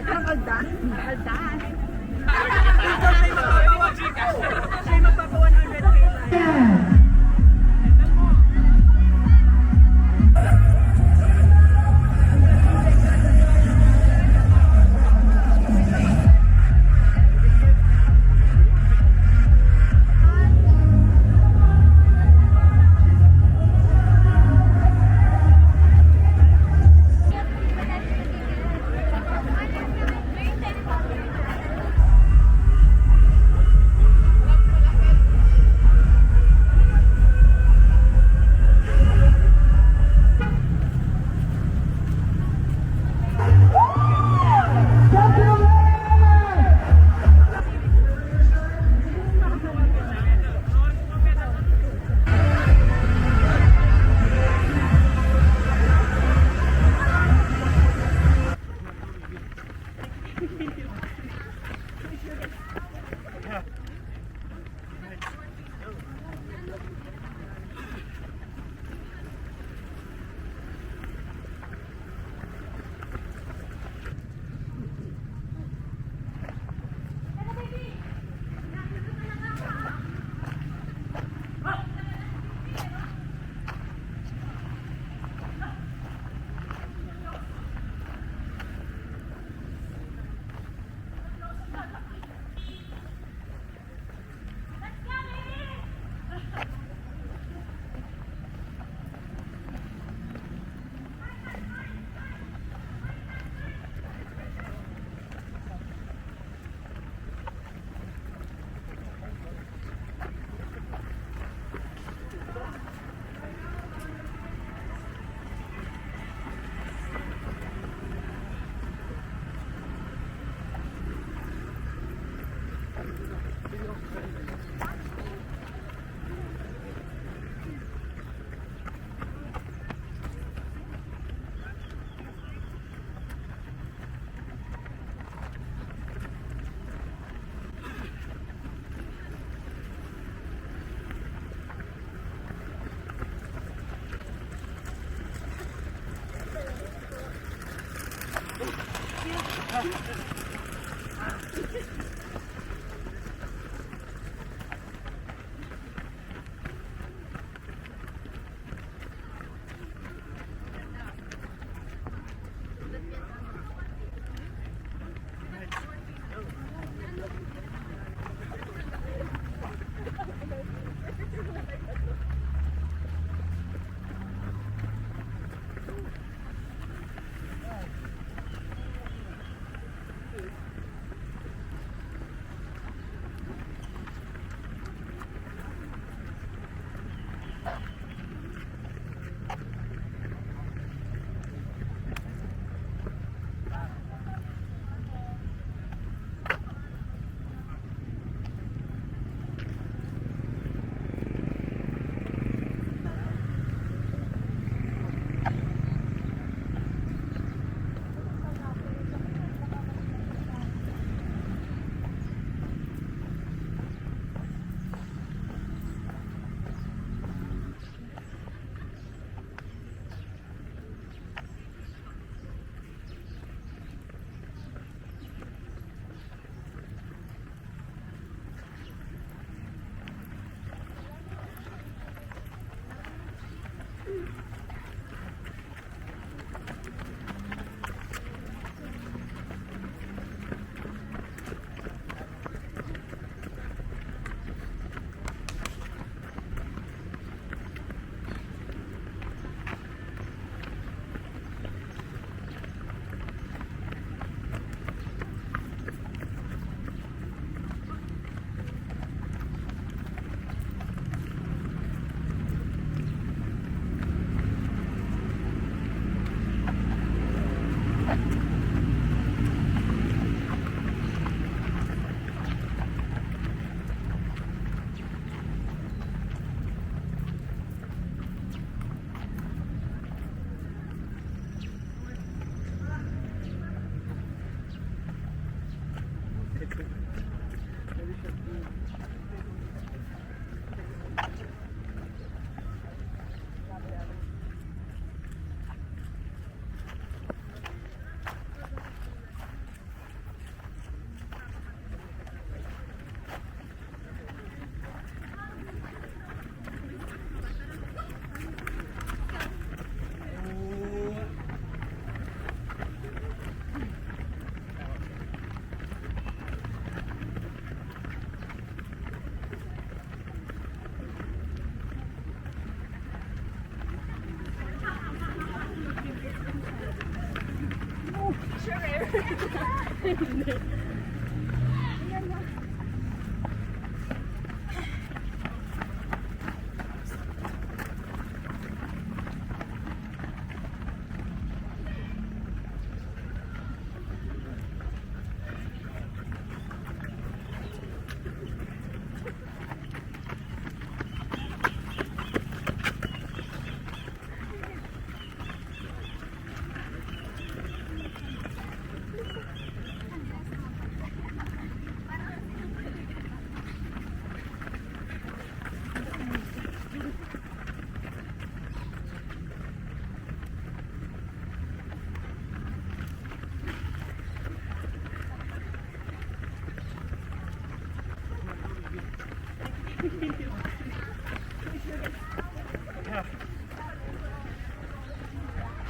Aldan. Aldan. Siya magpapa 100k live.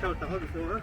Ciao, t'as hâte de ça, hein?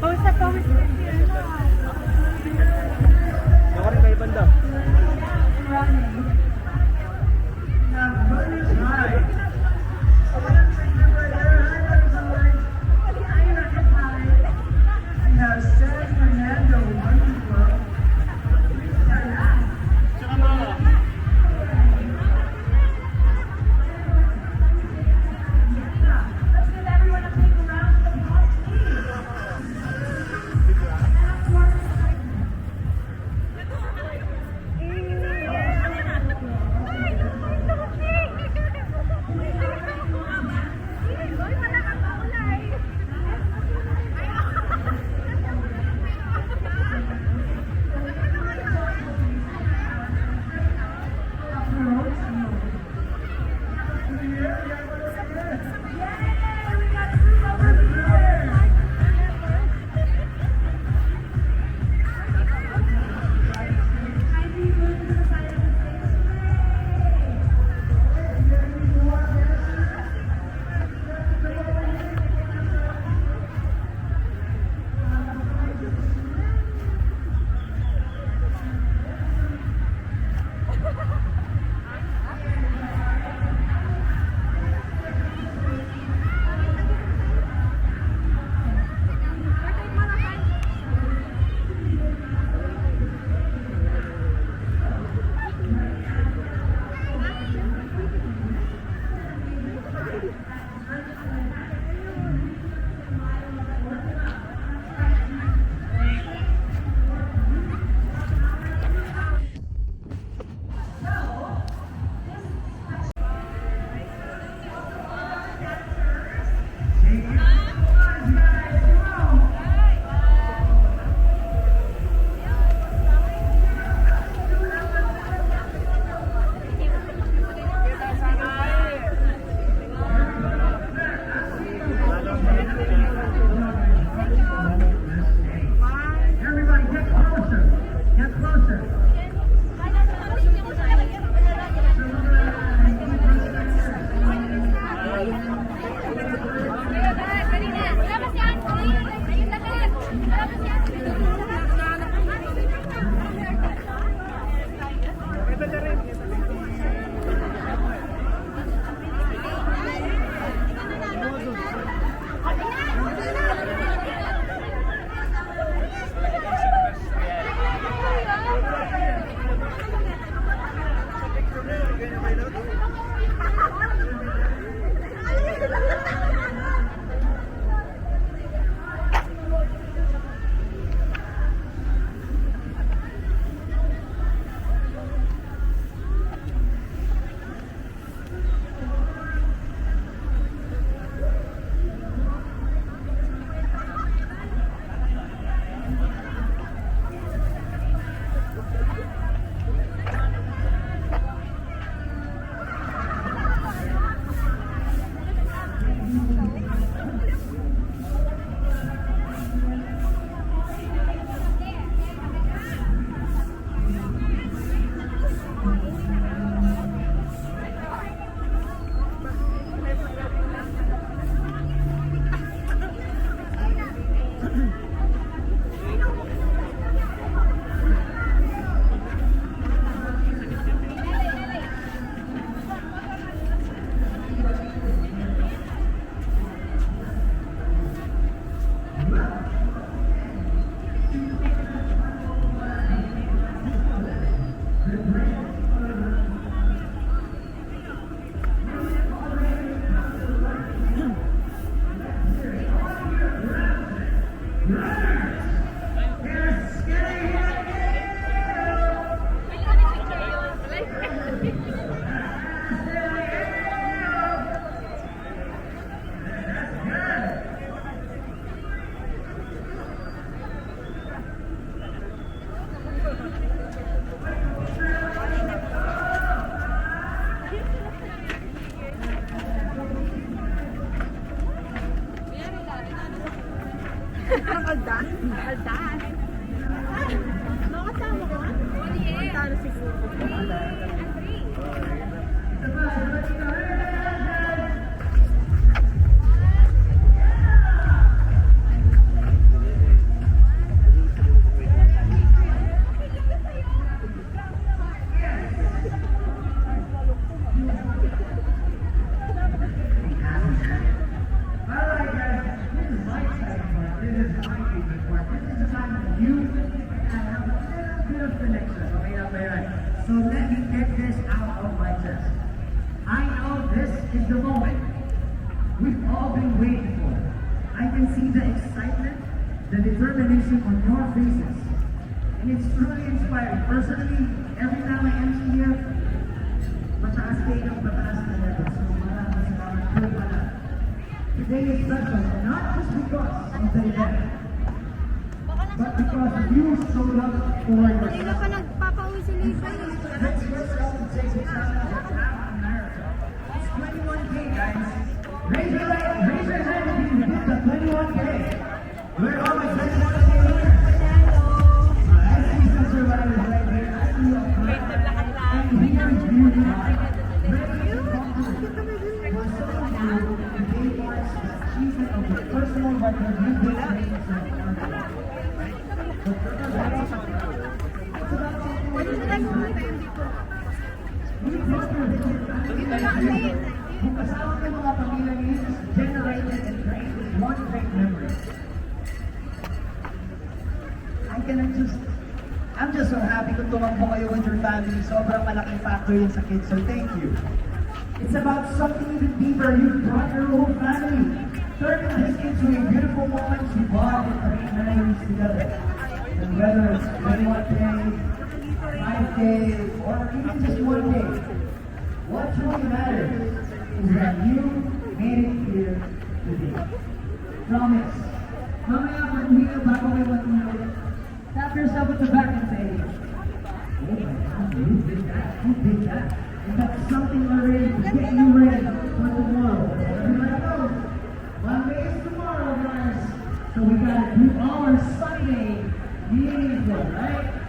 Pawis na pawis na siya. Ako rin kayo banda. Aldan? Aldan. Nakasama ko? Aldan siguro. So let me get this out of my chest. I know this is the moment we've all been waiting for. I can see the excitement, the determination on your faces. And it's truly inspiring. Personally, every time I MC here, mataas kayo ng mataas na level. So maraming salamat po pala. Today is special, not just because of the event, but because you showed up for Hindi ka yourself. pa nagpapauwi si Lisa. Let's yourself and take a shot at half a marathon. It's 21K, guys. Raise your hand if you did the 21K. Where are my 21K winners? I see some survivors right here. I see you up front. And here's beauty. Ready to conquer. For some of you, today marks the achievement of your personal record you've been training for. So, kung kasama ng mga pamilya niyo, generated and trained with one great memory. I'm just so happy kung tumangko kayo with your family. Sobrang malaking factor yun sa kids, so thank you. It's about something even deeper. You brought your whole family. Turning this into a beautiful moment you bond and create memories together. And whether it's 21K, 5K, or even just 1 day, what truly matters is that you made it here today. Promise. Mamaya pag uwi ka bago kayo matulog, tap yourself at the back and say, oh my God, you did that, you did that. And that's something already to get you ready for tomorrow. Everybody knows, Monday is tomorrow, guys. So we gotta do our Sunday meaningful, right?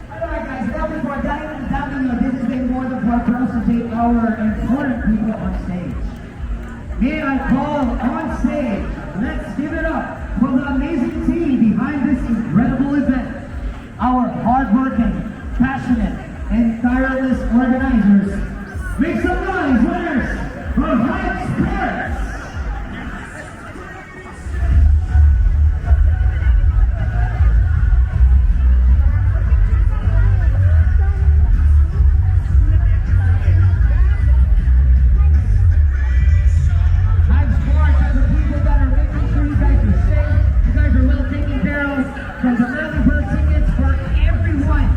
Alright guys, now before diving into this has been more than for us to take our important people on stage. May I call on stage, let's give it up for the amazing team behind this incredible event. Our hardworking, passionate, and tireless organizers. Make some noise, winners, for Hype Sports! Hype Sports are the people that are making sure you guys are safe, you guys are well taken care of, from the early bird tickets for everyone.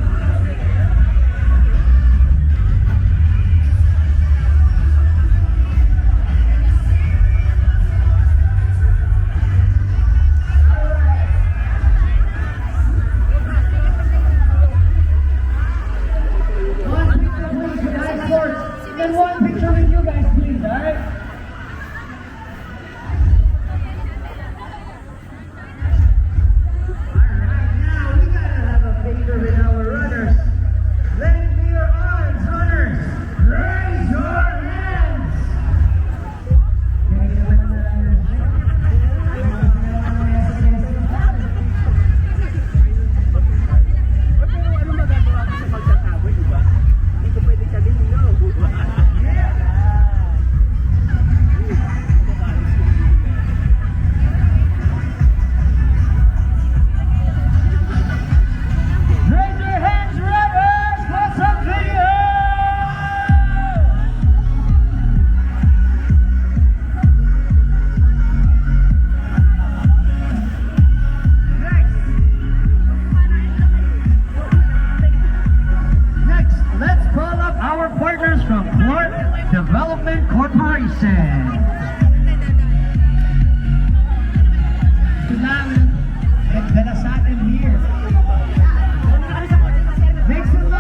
One picture please with Hype Sports, and one picture with you guys please, alright? Alright, now we gotta have a picture with our runners. Lend me your arms, runners. Raise your hands. Ano magagawa ko sa pagsasabi, di ba? Hindi ko pwede sabihin, no. Raise your hands, runners, for some video. Next, let's call up our partners from Clark Development Corporation. Kailangan and Galasatin here. Make some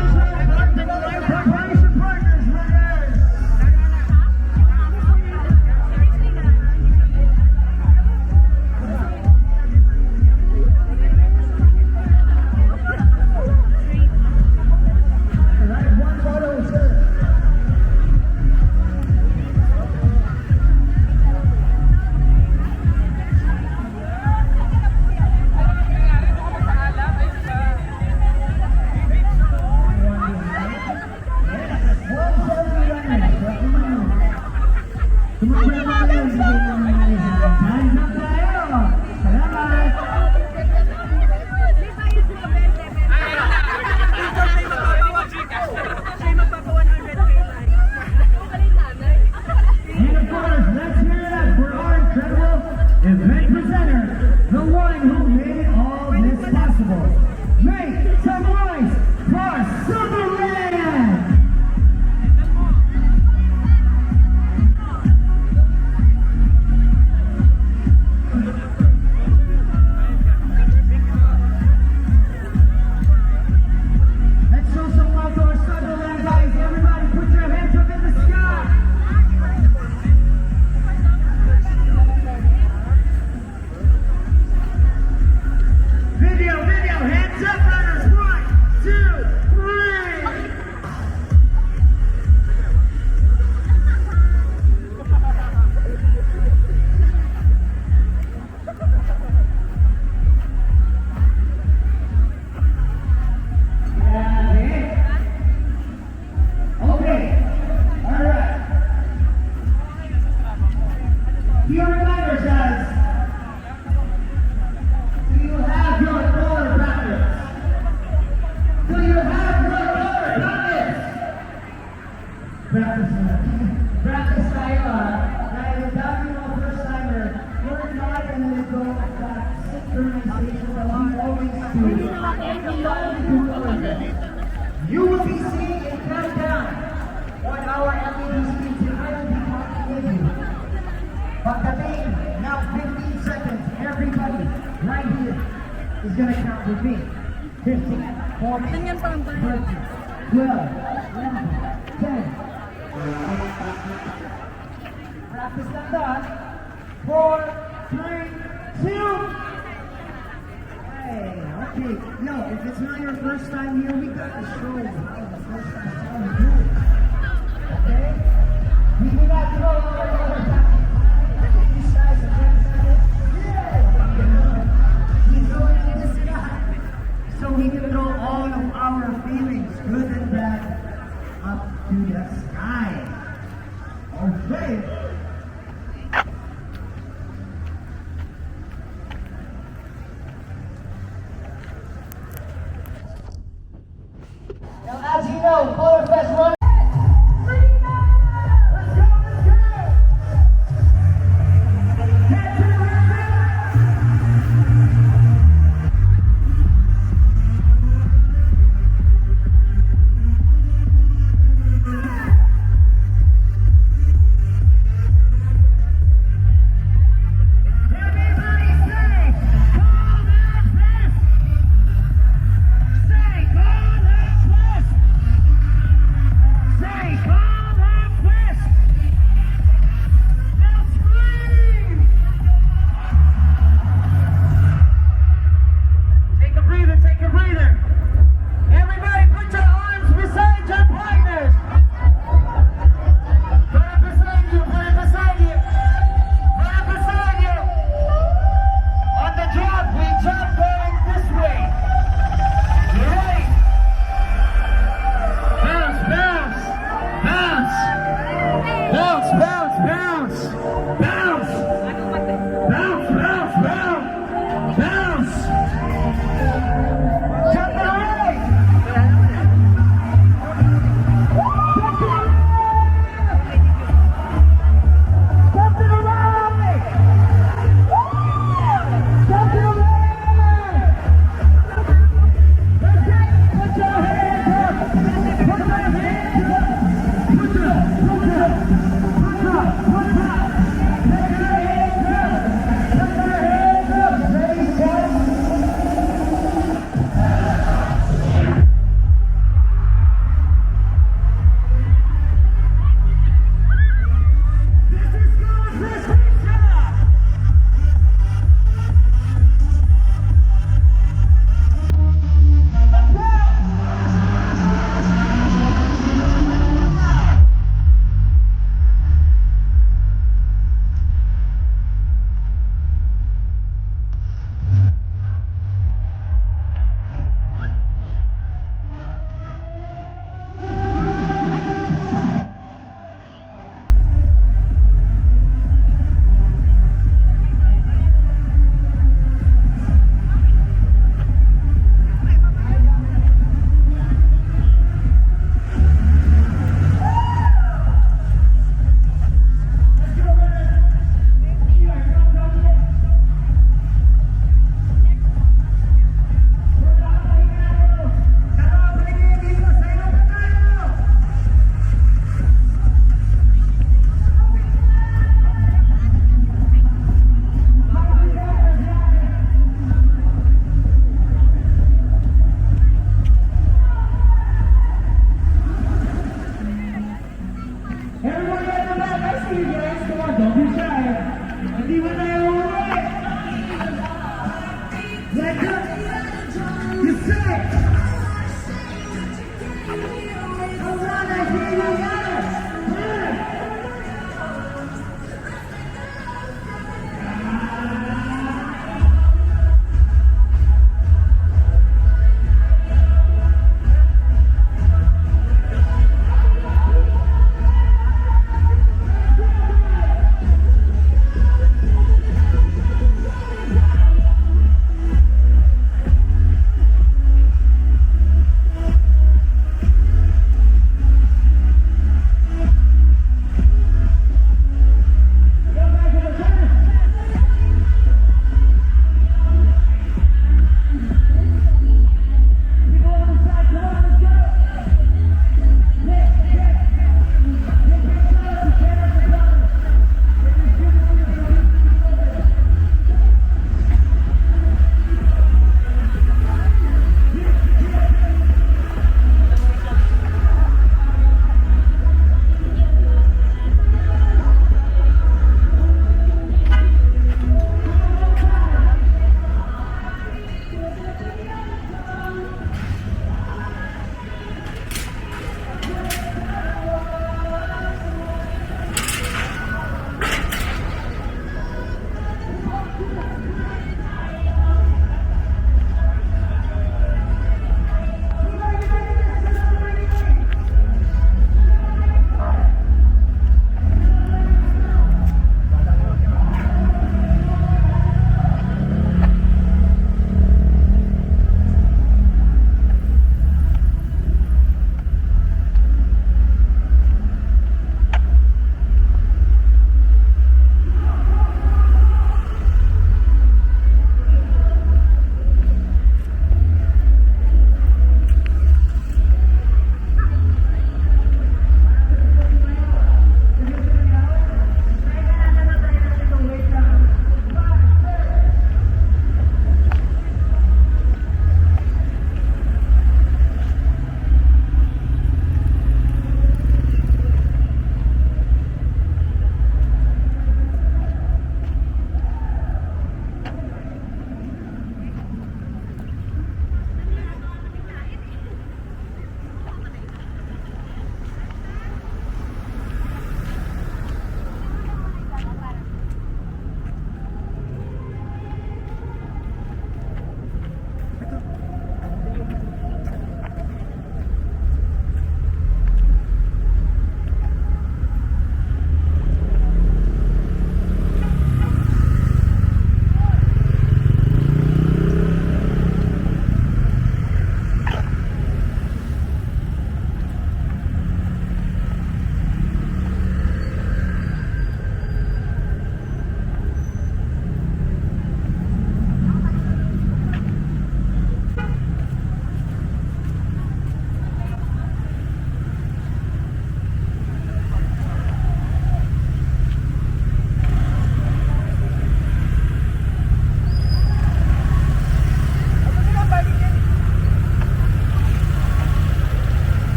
You will be seeing a countdown on our LED screens and I will be talking with you. Pagdating now 15 seconds, everybody right here is going to count with me. 15, 14, 13, 12, 11, 10. Practice lang daan. 4, 3, 2. Hey, okay. No, if it's not your first time here, we got to show you how the first time how we do it. Okay? We do not throw all our other these guys are we throw it in the sky. So we can throw all of our feelings, good and bad, up to the sky. Okay. Now, as you know, Color Fest runs.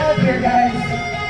out here, guys.